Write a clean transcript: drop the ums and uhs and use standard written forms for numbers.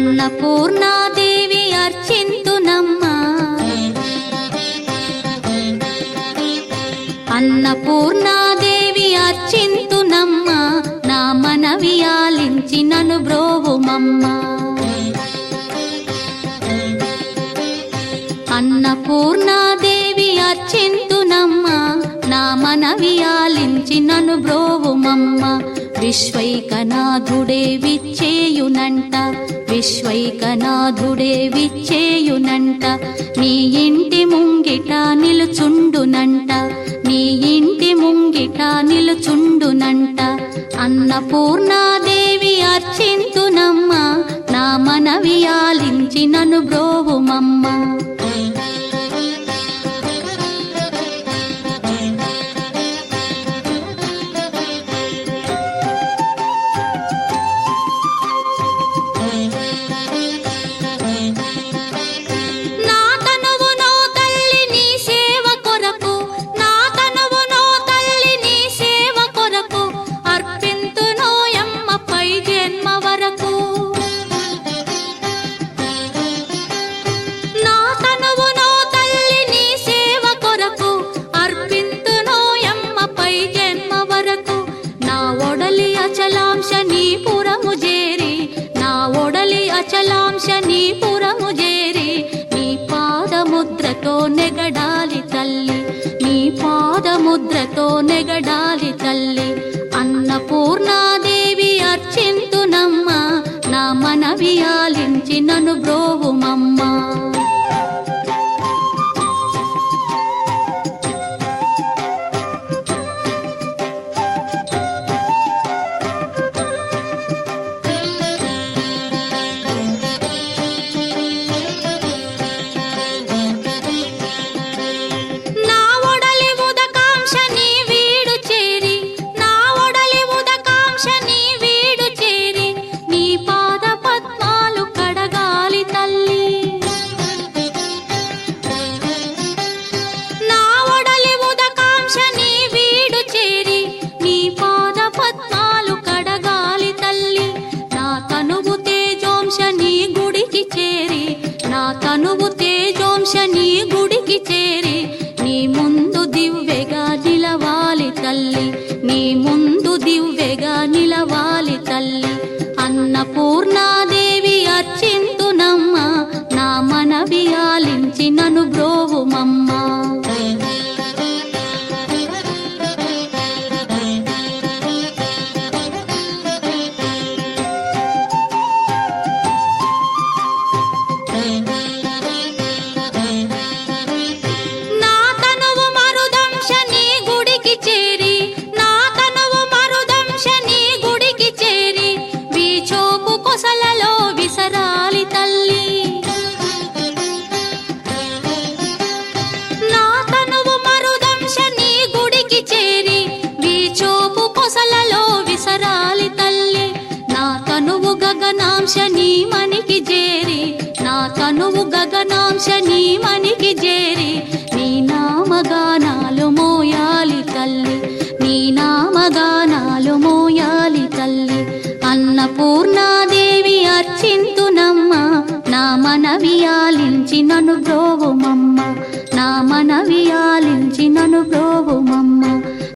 అన్నపూర్ణాదేవి అర్చింతునమ్మా అన్నపూర్ణాదేవి అర్చింతునమ్మా నా మనవి ఆలించి నన్ను బ్రోవుమమ్మా అన్నపూర్ణాదేవి అర్చింతునమ్మా నా మనవి ఆలించి నన్ను బ్రోవుమమ్మా విశ్వైకనాథుడే విచ్చేయునంట విశ్వైకనాథుడే విచ్చేయునంట నీ ఇంటి ముంగిట నిలుచుండునంట నీ ఇంటి ముంగిట నిలుచుండునంట అన్నపూర్ణాదేవి అర్చింతునమ్మా నా మనవి ఆలించి నన్ను బ్రోవుమమ్మా అచలాంశనీపురము చేరి నీ పాదముద్రతో నెగడాలి తల్లి నీ పాదముద్రతో నెగడాలి తల్లి అన్నపూర్ణాదేవి అర్చింతునమ్మా నా మనవి ఆలించి నన్ను బ్రోవుమమ్మా తనువు తేజోంశని గుడికి చేరి నీ ముందు దివ్వెగా నిలవాలి తల్లి నీ ముందు దివ్వెగా నిలవాలి తల్లి అన్నపూర్ణాదేవి అర్చింతునమ్మా నా మనవి ఆలించి నన్ను బ్రోవుమమ్మా గగనాంశని మనికి చేరి నా తనువు గగనాంశని మనికి చేరి నీ నామగానాలు మోయాలి తల్లి నీ నామగానాలు మోయాలి తల్లి అన్నపూర్ణాదేవి అర్చింతునమ్మా నా మనవి ఆలించి నన్ను బ్రోవుమమ్మా నా మనవి ఆలించి నన్ను బ్రోవు